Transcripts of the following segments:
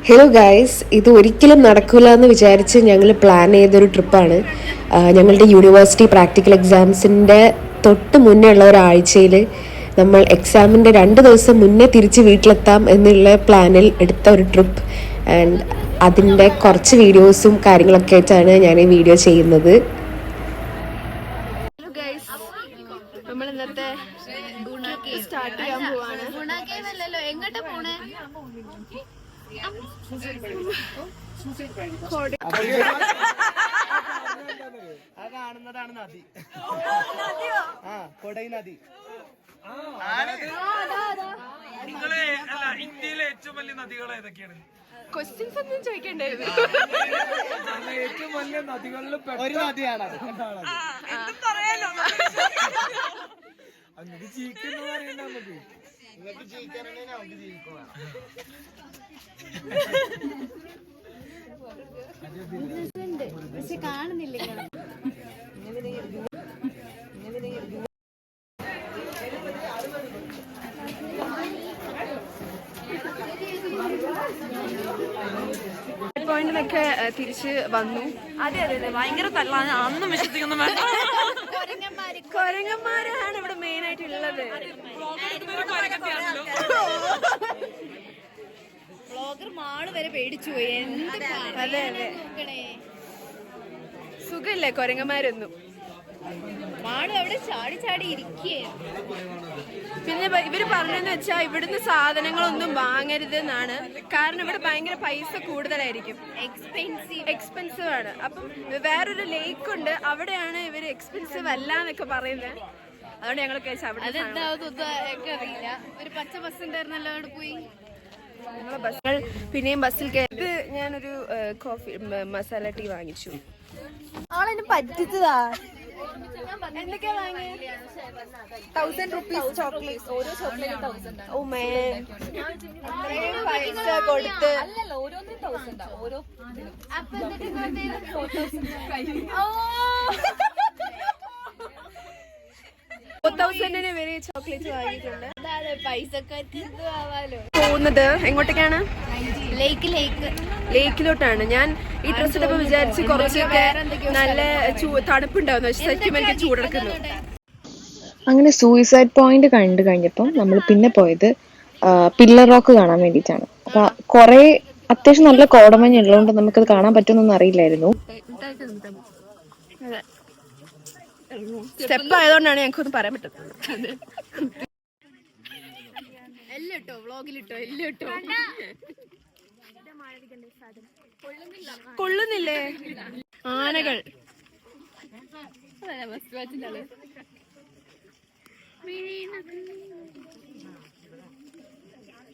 Hello guys, ഇത് ഒരിക്കലും നടക്കില്ല എന്ന് വിചാരിച്ച് ഞങ്ങൾ പ്ലാൻ ചെയ്തൊരു ട്രിപ്പാണ്. ഞങ്ങളുടെ യൂണിവേഴ്സിറ്റി പ്രാക്ടിക്കൽ എക്സാംസിൻ്റെ തൊട്ട് മുന്നേ ഉള്ള ഒരാഴ്ചയിൽ നമ്മൾ എക്സാമിൻ്റെ 2 ദിവസം മുന്നേ തിരിച്ച് വീട്ടിലെത്താം എന്നുള്ള പ്ലാനിൽ എടുത്ത ഒരു ട്രിപ്പ്. ആൻഡ് അതിൻ്റെ കുറച്ച് വീഡിയോസും കാര്യങ്ങളൊക്കെ ആയിട്ടാണ് ഞാൻ ഈ വീഡിയോ ചെയ്യുന്നത്. നമ്മൾ ഇന്നത്തെ സ്റ്റാർട്ട് ചെയ്യാൻ പോവാണ്. കാണുന്നതാണ് നദി. കൊടൈ നദി. നിങ്ങളെ അല്ല, ഇന്ത്യയിലെ ഏറ്റവും വലിയ നദികൾ ഏതൊക്കെയാണ്? ക്വസ്റ്റ്യൻസ് ഒന്നും ചോദിക്കണ്ടായിരുന്നു. ഏറ്റവും വലിയ നദികളിൽ ഒരു നദിയാണ്. അങ്ങനെ ജീവിക്കുന്നു പറയണ്ട. നമുക്ക് നിങ്ങൾക്ക് ജീവിക്കാനുണ്ടെങ്കിൽ നമുക്ക് ജീവിക്കുക. പക്ഷെ കാണുന്നില്ല. പോയിന്റിലൊക്കെ തിരിച്ച് വന്നു. അതെ അതെ അതെ, ഭയങ്കര തല്ലാണ്. അന്നും വിശ്വസിക്കുന്നു. കൊരങ്ങന്മാരാണ് ഇവിടെ മെയിൻ ആയിട്ടുള്ളത്. ബ്ലോഗർ മാള് വരെ പേടിച്ചു പോയി. അതെ അതെ, സുഖല്ലേ കൊരങ്ങന്മാരൊന്നും. മാള് അവിടെ ചാടി ചാടി ഇരിക്കേ. പിന്നെ ഇവര് പറഞ്ഞെന്ന് വെച്ചാൽ ഇവിടുന്ന് സാധനങ്ങളൊന്നും വാങ്ങരുത് എന്നാണ്. കാരണം ഇവിടെ ഭയങ്കര പൈസ കൂടുതലായിരിക്കും, എക്സ്പെൻസീവ് ആണ്. അപ്പം വേറൊരു ലേക്ക് ഉണ്ട്, അവിടെയാണ് ഇവര് എക്സ്പെൻസീവ് അല്ല എന്നൊക്കെ പറയുന്നത്. അതുകൊണ്ട് ഞങ്ങൾ അറിയില്ല. ഒരു പച്ച ബസ് ഉണ്ടായിരുന്നല്ലോ, അവിടെ പോയി ഞങ്ങളെ ബസ്സുകൾ. പിന്നെയും ബസ്സിൽ കയറി ഞാനൊരു കോഫി മസാല ടീ വാങ്ങിച്ചു. ആളെന്നെ പറ്റിച്ചതാ. എന്തൊക്കെയാ വാങ്ങിയത്? 1000 rupees ചോക്ലേറ്റ്. ഓരോ ചോക്ലേറ്റ് 1000. ഓ മാൻ, പൈസ കൊടുത്ത് ഓരോന്നും 1000. ഓരോ 4000 വരെ ചോക്ലേറ്റ് വാങ്ങിയിട്ടുണ്ട്. പൈസക്കാർക്ക് പോകുന്നത് എങ്ങോട്ടേക്കാണ്? ലേക്കിലോട്ടാണ്. ഞാൻ ഈ ഡ്രസ് ഇട്ടപ്പോ വിചാരിച്ച് കുറച്ചൊക്കെ നല്ല തണുപ്പുണ്ടാവുന്നു, പക്ഷെ സത്യം എനിക്ക് ചൂടെടുക്കുന്നു. അങ്ങനെ സൂയിസൈഡ് പോയിന്റ് കണ്ടു കഴിഞ്ഞപ്പം നമ്മൾ പിന്നെ പോയത് പില്ലർ റോക്ക് കാണാൻ വേണ്ടിയിട്ടാണ്. അപ്പൊ കുറെ അത്യാവശ്യം നല്ല കോടമഞ്ഞ് ഉള്ളതുകൊണ്ട് നമുക്കത് കാണാൻ പറ്റുമെന്നൊന്നും അറിയില്ലായിരുന്നു. സ്റ്റെപ്പ് ആയതുകൊണ്ടാണ് ഞങ്ങൾക്കൊന്നും പറയാൻ പറ്റുന്നത്. കൊള്ളുന്നില്ലേ ആനകൾ?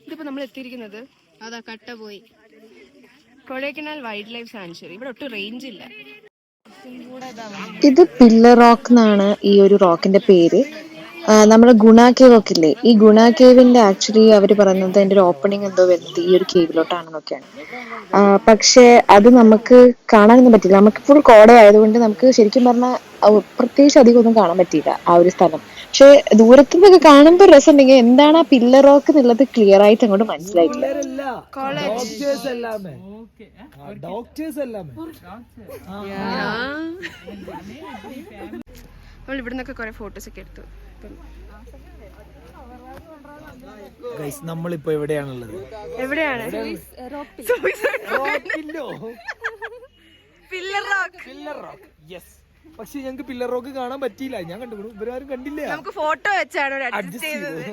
ഇതിപ്പോ നമ്മൾ എത്തിയിരിക്കുന്നത് അതാ കട്ട പോയി കൊടൈക്കനാൽ വൈൽഡ് ലൈഫ് സാങ്ച്വറി. ഇവിടെ ഒട്ടും റേഞ്ച് ഇല്ല. ഇത് പില്ലർ റോക്ക് എന്നാണ് ഈ ഒരു റോക്കിന്റെ പേര്. നമ്മുടെ ഗുണ കേവ് ഒക്കെ ഇല്ലേ, ഈ ഗുണ കേവിന്റെ ആക്ച്വലി അവർ പറയുന്നത് അതിന്റെ ഒരു ഓപ്പണിംഗ് എന്തോ വരുന്നത് ഈ ഒരു കേവിലോട്ടാണെന്നൊക്കെയാണ്. പക്ഷെ അത് നമുക്ക് കാണാനൊന്നും പറ്റില്ല. നമുക്ക് ഫുൾ കോട ആയതുകൊണ്ട് നമുക്ക് ശരിക്കും പറഞ്ഞാൽ പ്രത്യേകിച്ച് അധികം ഒന്നും കാണാൻ പറ്റിയില്ല ആ ഒരു സ്ഥലം. പക്ഷെ ദൂരത്തുനിന്നൊക്കെ കാണുമ്പോൾ രസമുണ്ടെങ്കിൽ എന്താണ് ആ പില്ലർ റോക്ക് എന്നുള്ളത് ക്ലിയർ ആയിട്ട് അങ്ങോട്ട് മനസ്സിലായിട്ടില്ല. നമ്മൾ ഇവിടുന്നൊക്കെ കുറെ ഫോട്ടോസ് ഒക്കെ എടുത്തു. നമ്മളിപ്പോ എവിടെയാണുള്ളത്? എവിടെയാണ്? Pillar rock. പക്ഷെ ഞങ്ങക്ക് പില്ലർ റോക്ക് കാണാൻ പറ്റിയില്ല. ഞാൻ കണ്ടുപിടിക്കും, ഇവരാരും കണ്ടില്ല. നമുക്ക് ഫോട്ടോ വെച്ചാണ് അഡ്ജസ്റ്റ് ചെയ്തത്.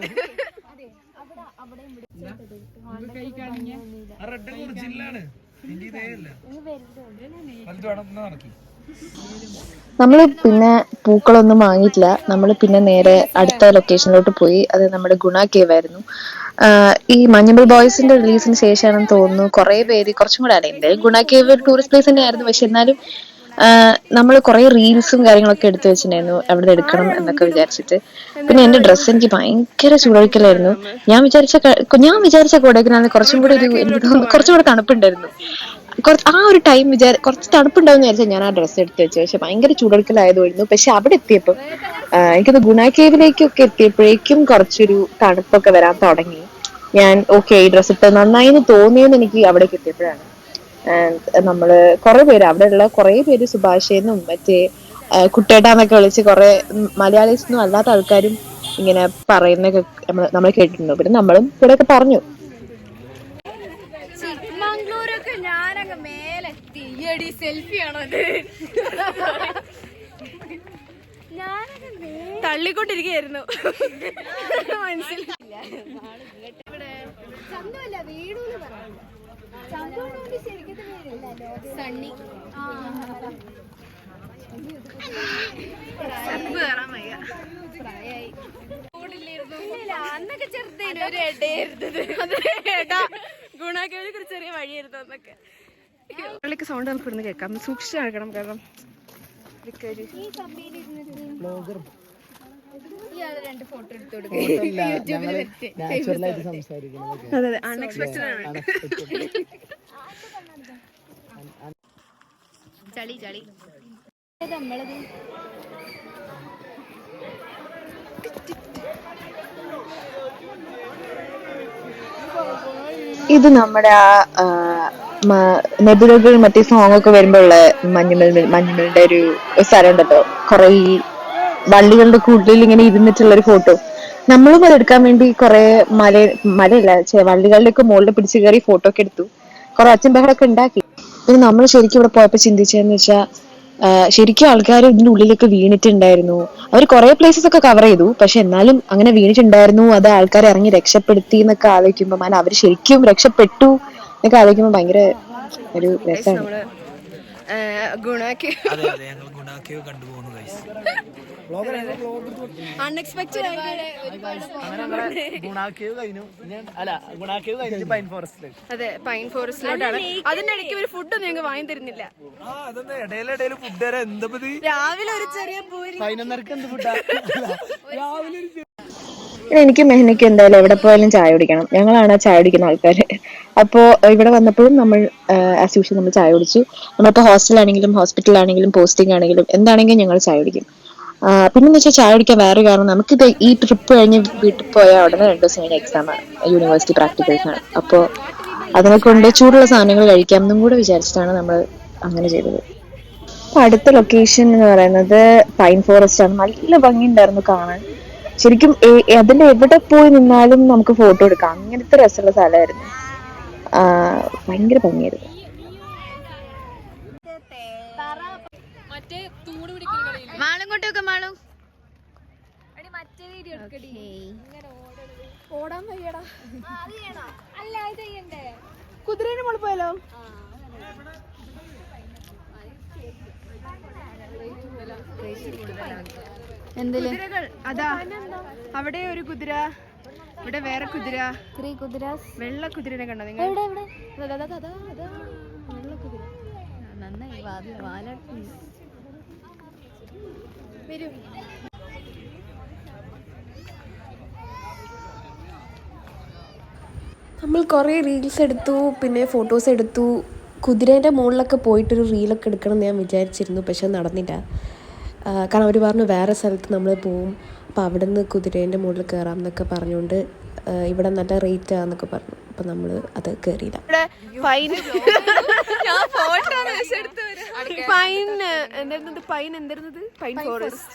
നമ്മൾ പിന്നെ പൂക്കളൊന്നും വാങ്ങിയിട്ടില്ല. നമ്മൾ പിന്നെ നേരെ അടുത്ത ലൊക്കേഷനിലോട്ട് പോയി. അത് നമ്മുടെ ഗുണ കേവ് ആയിരുന്നു. ഈ മഞ്ഞുമൽ ബോയ്സിന്റെ റിലീസിന് ശേഷമാണെന്ന് തോന്നുന്നു കുറെ പേര് കുറച്ചും കൂടെ അറിയുന്നത്. ഗുണ കേവ് ഒരു ടൂറിസ്റ്റ് പ്ലേസ് തന്നെയായിരുന്നു, പക്ഷെ എന്നാലും നമ്മൾ കുറെ റീൽസും കാര്യങ്ങളൊക്കെ എടുത്തു വെച്ചിട്ടുണ്ടായിരുന്നു അവിടെ എടുക്കണം എന്നൊക്കെ വിചാരിച്ചിട്ട്. പിന്നെ എന്റെ ഡ്രസ്സ് എനിക്ക് ഭയങ്കര ചൂടൊഴിക്കലായിരുന്നു. ഞാൻ വിചാരിച്ച കൊടൈക്കനാലിൽ കുറച്ചും കൂടെ എനിക്ക് തോന്നുന്നു കുറച്ചും കൂടെ തണുപ്പുണ്ടായിരുന്നു. ആ ഒരു ടൈം കുറച്ച് തണുപ്പുണ്ടാവും വിചാരിച്ചാൽ ഞാൻ ആ ഡ്രസ്സ് എടുത്ത് വെച്ചു. പക്ഷെ ഭയങ്കര ചൂടെടുക്കലായതായിരുന്നു. പക്ഷെ അവിടെ എത്തിയപ്പോൾ എനിക്കത് ഗുണ കേവിലേക്കൊക്കെ എത്തിയപ്പോഴേക്കും കുറച്ചൊരു തണുപ്പൊക്കെ വരാൻ തുടങ്ങി. ഞാൻ ഓക്കെ ഈ ഡ്രസ്സ് ഇട്ട് നന്നായി എന്ന് തോന്നിയെന്ന് എനിക്ക് അവിടെ കിട്ടിയപ്പോഴാണ്. നമ്മള് കുറെ പേര് അവിടെയുള്ള കുറെ പേര് സുഭാഷേന്നും മറ്റേ കുട്ടേട്ടാന്നൊക്കെ വിളിച്ച് കുറെ മലയാളീസിനും അല്ലാത്ത ആൾക്കാരും ഇങ്ങനെ പറയുന്നൊക്കെ നമ്മൾ കേട്ടിട്ടുണ്ട്. പിന്നെ നമ്മളും കൂടെയൊക്കെ പറഞ്ഞു. ചിക്മംഗ്ലൂരൊക്കെ ഞാനങ്ങ് മേലെത്തി എടി സെൽഫി ആണോ അത് തള്ളിക്കൊണ്ടിരിക്കുകയായിരുന്നു മനസ്സിലായില്ല. സണ്ണി അന്നൊക്കെ ചെറുതേനും ഒരു ഇടയായിരുന്നത്. ഏട്ടാ ഗുണാക്കേവിനെ കുറിച്ച് ചെറിയ വഴിയായിരുന്നു അന്നൊക്കെ. സൗണ്ട് നമുക്ക് ഇവിടുന്ന് കേൾക്കാം. സൂക്ഷിച്ച് നടക്കണം, കാരണം രണ്ട് ഫോട്ടോ എടുത്തു കൊടുക്കും. അതെ അതെ, അൺഎക്സ്പെക്ടഡ് ആണ്. ചളി ചളി നമ്മളത് ഇത് നമ്മുടെ ആ നെബുലകൾ മറ്റേ സോങ് ഒക്കെ വരുമ്പോഴുള്ള മഞ്ഞുമലിന്റെ ഒരു സ്ഥലം ഉണ്ടല്ലോ, കുറെ ഈ വള്ളികളുടെ കൂടുതൽ ഇങ്ങനെ ഇരുന്നിട്ടുള്ള ഒരു ഫോട്ടോ. നമ്മളും അത് എടുക്കാൻ വേണ്ടി കുറെ മലയില്ല വള്ളികളുടെയൊക്കെ മുകളിൽ പിടിച്ചു കയറി ഫോട്ടോ ഒക്കെ എടുത്തു. കുറെ അച്ഛൻ ബഹളൊക്കെ ഉണ്ടാക്കി. പിന്നെ നമ്മൾ ശരിക്കും ഇവിടെ പോയപ്പോ ചിന്തിച്ചതെന്ന് വെച്ചാൽ ശരിക്കും ആൾക്കാർ ഇതിന്റെ ഉള്ളിലൊക്കെ വീണിട്ടുണ്ടായിരുന്നു. അവർ കുറെ പ്ലേസസ് ഒക്കെ കവർ ചെയ്തു, പക്ഷെ എന്നാലും അങ്ങനെ വീണിട്ടുണ്ടായിരുന്നു. അത് ആൾക്കാരെ ഇറങ്ങി രക്ഷപ്പെടുത്തി എന്നൊക്കെ ആലോചിക്കുമ്പോൾ അല്ല അവർ ശരിക്കും രക്ഷപ്പെട്ടു എന്നൊക്കെ ആലോചിക്കുമ്പോൾ ഭയങ്കര ഒരു രസമാണ്. അൺഎക്സ്പെക്ടഡ് അതെ പൈൻ ഫോറസ്റ്റിലോട്ടാണ്. അതിന്റെ ഇടയ്ക്ക് ഒരു ഫുഡൊന്നും ഞങ്ങൾക്ക് വാങ്ങി തരുന്നില്ല. രാവിലെ ഒരു ചെറിയ പൂരി. എനിക്ക് മെഹ്നയ്ക്ക് എന്തായാലും എവിടെ പോയാലും ചായ കുടിക്കണം. ഞങ്ങളാണ് ചായ കുടിക്കുന്ന ആൾക്കാർ. അപ്പോൾ ഇവിടെ വന്നപ്പോഴും നമ്മൾ ആസ് യൂഷ്വൽ നമ്മൾ ചായ കുടിച്ചു. നമ്മളിപ്പോൾ ഹോസ്റ്റലാണെങ്കിലും ഹോസ്പിറ്റലാണെങ്കിലും പോസ്റ്റിംഗ് ആണെങ്കിലും എന്താണെങ്കിലും ഞങ്ങൾ ചായ കുടിക്കും. പിന്നെന്ന് വെച്ചാൽ ചായ കുടിക്കാൻ വേറെ കാരണം, നമുക്കിത് ഈ ട്രിപ്പ് കഴിഞ്ഞ് വീട്ടിൽ പോയാൽ ഉടനെ 2 ദിവസം കഴിഞ്ഞ എക്സാമാണ്, യൂണിവേഴ്സിറ്റി പ്രാക്ടിക്കൽസ് ആണ്. അപ്പോൾ അതിനെ കൊണ്ട് ചൂടുള്ള സാധനങ്ങൾ കഴിക്കാം എന്നും കൂടെ വിചാരിച്ചിട്ടാണ് നമ്മൾ അങ്ങനെ ചെയ്തത്. അപ്പൊ അടുത്ത ലൊക്കേഷൻ എന്ന് പറയുന്നത് പൈൻ ഫോറസ്റ്റ് ആണ്. നല്ല ഭംഗിയുണ്ടായിരുന്നു കാണാൻ. ശരിക്കും അതിന്റെ എവിടെ പോയി നിന്നാലും നമുക്ക് ഫോട്ടോ എടുക്കാം, അങ്ങനത്തെ രസമുള്ള സ്ഥലമായിരുന്നു. ഭയങ്കര ഭംഗിയായിരുന്നു. ഓടാൻ വയ്യടാ. അല്ല അത് ചെയ്യണ്ടേ, കുതിരേനെ മോള് പോയാലോ? കുതിരകൾ അതാ, അവിടെ ഒരു കുതിര, ഇവിടെ വേറെ കുതിര, വെള്ള കുതിരനെ കണ്ടോ നിങ്ങൾ? വരൂ. നമ്മൾ കുറേ റീൽസ് എടുത്തു, പിന്നെ ഫോട്ടോസ് എടുത്തു. കുതിരേൻ്റെ മുകളിലൊക്കെ പോയിട്ടൊരു റീലൊക്കെ എടുക്കണം എന്ന് ഞാൻ വിചാരിച്ചിരുന്നു, പക്ഷെ നടന്നില്ല. കാരണം അവർ പറഞ്ഞു വേറെ സ്ഥലത്ത് നമ്മൾ പോവും, അപ്പോൾ അവിടെ നിന്ന് കുതിരേൻ്റെ മുകളിൽ കയറാം എന്നൊക്കെ പറഞ്ഞുകൊണ്ട് ഇവിടെ നല്ല റേറ്റ് ആണെന്നൊക്കെ പറഞ്ഞു. അപ്പം നമ്മൾ അത് കയറിയില്ല.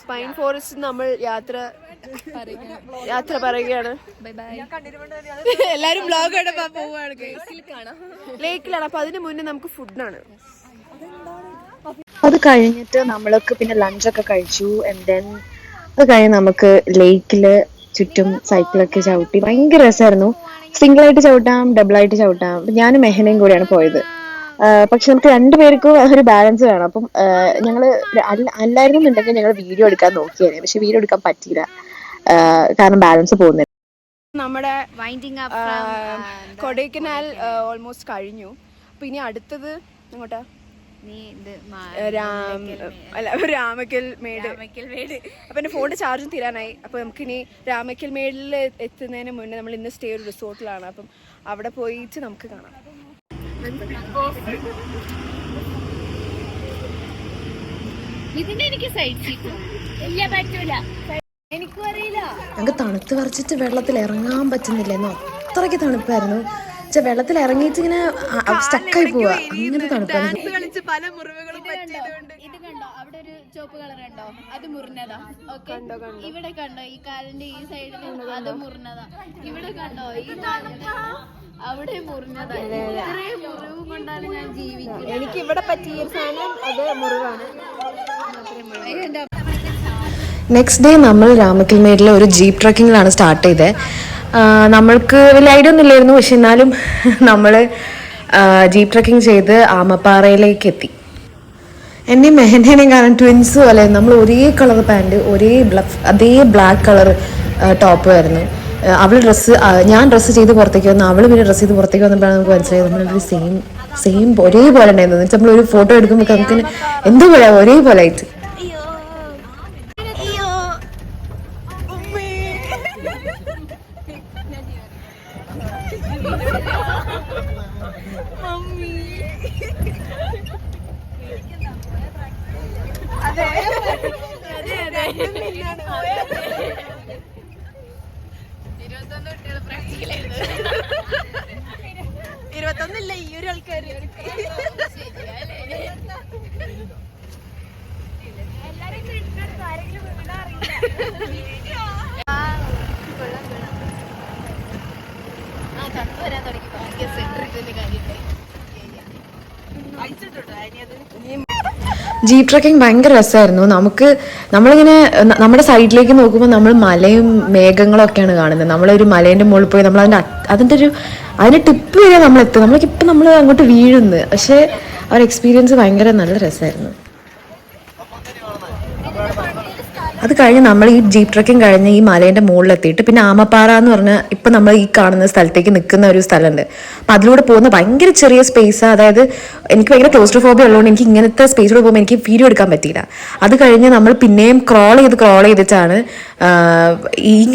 പൈൻ ഫോറസ്റ്റ് നമ്മൾ യാത്ര പറയുകയാണ്. എല്ലാരും ബ്ലോഗ് പോവാണ്, ലേക്കിലാണ്. അപ്പൊ അതിന് മുന്നേ നമുക്ക് ഫുഡാണ്. അത് കഴിഞ്ഞിട്ട് നമ്മളൊക്കെ പിന്നെ ലഞ്ചൊക്കെ കഴിച്ചു. ആൻഡ് ദെൻ അത് കഴിഞ്ഞ് നമുക്ക് ലേക്കില് ചുറ്റും സൈക്കിളൊക്കെ ചവിട്ടി. ഭയങ്കര രസമായിരുന്നു. സിംഗിളായിട്ട് ചവിട്ടാം, ഡബിളായിട്ട് ചവിട്ടാം. ഞാനും മെഹനയും കൂടെയാണ് പോയത്. പക്ഷെ നമുക്ക് 2 പേർക്കും ഒരു ബാലൻസ് വേണം. അപ്പം ഞങ്ങള് അല്ലായിരുന്നുണ്ടെങ്കിൽ ഞങ്ങൾ വീഡിയോ എടുക്കാൻ നോക്കിയായിരുന്നു, പക്ഷെ വീഡിയോ എടുക്കാൻ പറ്റിയില്ല, കാരണം ബാലൻസ് പോകുന്നില്ല. നമ്മുടെ കൊടൈക്കനാൽ ഓൾമോസ്റ്റ് കഴിഞ്ഞു. അപ്പൊ ഇനി അടുത്തത് എങ്ങോട്ടാ? രാമക്കൽ മേട്. അപ്പൊ എന്റെ ഫോണിന്റെ ചാർജും തീരാനായി. അപ്പൊ നമുക്കിനി രാമക്കൽ മേടിൽ എത്തുന്നതിന് മുന്നേ നമ്മൾ ഇന്ന് സ്റ്റേ ഒരു റിസോർട്ടിലാണ്. അപ്പം അവിടെ പോയിട്ട് നമുക്ക് കാണാം. ഇതിന്റെ എനിക്ക് സൈഡ് സീറ്റ് ഇല്ല, പറ്റൂല, എനിക്കും അറിയില്ല. ഞങ്ങൾക്ക് തണുത്ത് വരച്ചിട്ട് വെള്ളത്തിൽ ഇറങ്ങാൻ പറ്റുന്നില്ലെന്നോ. അത്രയ്ക്ക് തണുപ്പായിരുന്നു. വെള്ളത്തിൽ ഇറങ്ങിയിട്ട് ഇങ്ങനെ സ്റ്റക്കായി പോവാ, അങ്ങനത്തെ തണുപ്പായിരുന്നു. പല മുറിവുകളും പറ്റിയതുകൊണ്ട്. ഇത് കണ്ടോ, അവിടെ ഒരു ചുവപ്പ് കളർ കണ്ടോ, അത് മുറിഞ്ഞതാ. ഓക്കെ, ഇവിടെ കണ്ടോ ഈ കാലിന്റെ ഈ സൈഡിൽ അത് മുറിഞ്ഞതാ. ഇവിടെ കണ്ടോ ഈ കാലിന്റെ അവിടെ മുറിഞ്ഞതാ. ഇത്രയും മുറിവ് കൊണ്ടാണ് ഞാൻ ജീവിക്കുന്നത്. എനിക്ക് ഇവിടെ പറ്റിയ സാധനം അത് മുറിവാണ്. നെക്സ്റ്റ് ഡേ നമ്മൾ രാമക്കൽമേടിലെ ഒരു ജീപ്പ് ട്രക്കിങ്ങിലാണ് സ്റ്റാർട്ട് ചെയ്തത്. നമ്മൾക്ക് വലിയ ഐഡിയ ഒന്നും ഇല്ലായിരുന്നു, പക്ഷെ എന്നാലും നമ്മൾ ജീപ്പ് ട്രക്കിംഗ് ചെയ്ത് ആമപ്പാറയിലേക്ക് എത്തി. എന്നെയും മെഹന്റേനെയും കാണാൻ ട്വിൻസ് പോലെ നമ്മൾ ഒരേ കളർ പാൻറ്, അതേ ബ്ലാക്ക് കളർ ടോപ്പ് ആയിരുന്നു. അവൾ ഞാൻ ഡ്രസ്സ് ചെയ്ത് പുറത്തേക്ക് വന്നു, അവൾ പിന്നെ ഡ്രസ്സ് ചെയ്ത് പുറത്തേക്ക് വന്നപ്പോഴാണ് നമുക്ക് മനസ്സിലായത് നമ്മളൊരു സെയിം ഒരേപോലെ ഉണ്ടായിരുന്നു. നമ്മൾ ഒരു ഫോട്ടോ എടുക്കുമ്പോൾ നമുക്ക് എന്തോ പോലെ ഒരേപോലെ ആയിട്ട്. ഇരുപത്തൊന്നില്ല ഈ ഒരു ആൾക്കാർ. ജീപ്പ് ട്രക്കിംഗ് ഭയങ്കര രസമായിരുന്നു. നമ്മളിങ്ങനെ നമ്മുടെ സൈഡിലേക്ക് നോക്കുമ്പോൾ നമ്മൾ മലയും മേഘങ്ങളും ഒക്കെയാണ് കാണുന്നത്. നമ്മളൊരു മലേൻ്റെ മുകളിൽ പോയി നമ്മൾ അതിൻ്റെ ടിപ്പ് വരെ നമ്മളെത്തും. നമ്മൾക്കിപ്പം നമ്മൾ അങ്ങോട്ട് വീഴുന്നു. പക്ഷേ ആ ഒരു എക്സ്പീരിയൻസ് ഭയങ്കര നല്ല രസമായിരുന്നു. അത് കഴിഞ്ഞ് നമ്മൾ ഈ ജീപ്പ് ട്രക്കിംഗ് കഴിഞ്ഞ് ഈ മലേൻ്റെ മുകളിലെത്തിയിട്ട് പിന്നെ ആമപ്പാറ എന്ന് പറഞ്ഞാൽ ഇപ്പം നമ്മൾ ഈ കാണുന്ന സ്ഥലത്തേക്ക് നിൽക്കുന്ന ഒരു സ്ഥലമുണ്ട്. അപ്പം അതിലൂടെ പോകുന്ന ഭയങ്കര ചെറിയ സ്പേസ്, അതായത് എനിക്ക് ഭയങ്കര ക്ലോസ്ട്രോഫോബിയ ഉള്ളതുകൊണ്ട് എനിക്ക് ഇങ്ങനത്തെ സ്പേസിലൂടെ പോകുമ്പോൾ എനിക്ക് വീഡിയോ എടുക്കാൻ പറ്റിയില്ല. അത് കഴിഞ്ഞ് നമ്മൾ പിന്നെയും ക്രോൾ ചെയ്തിട്ടാണ്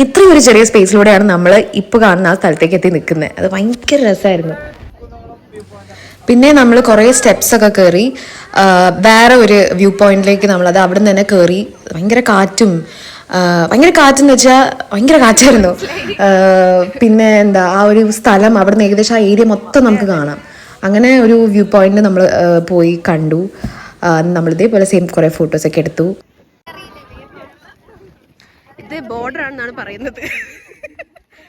ഇത്രയും ഒരു ചെറിയ സ്പേസിലൂടെയാണ് നമ്മൾ ഇപ്പോൾ കാണുന്ന ആ സ്ഥലത്തേക്ക് എത്തി നിൽക്കുന്നത്. അത് ഭയങ്കര രസമായിരുന്നു. പിന്നെ നമ്മൾ കുറേ സ്റ്റെപ്സൊക്കെ കയറി വേറെ ഒരു വ്യൂ പോയിന്റിലേക്ക് നമ്മളത് അവിടെ നിന്ന് തന്നെ കയറി. ഭയങ്കര കാറ്റെന്ന് വെച്ചാൽ ഭയങ്കര കാറ്റായിരുന്നു. പിന്നെ ആ ഒരു സ്ഥലം അവിടെ നിന്ന് ഏകദേശം ആ ഏരിയ മൊത്തം നമുക്ക് കാണാം. അങ്ങനെ ഒരു വ്യൂ പോയിന്റ് നമ്മൾ പോയി കണ്ടു. നമ്മൾ ഇതേപോലെ സെയിം കുറേ ഫോട്ടോസൊക്കെ എടുത്തു. ഇത് ബോർഡർ ആണെന്നാണ് പറയുന്നത്.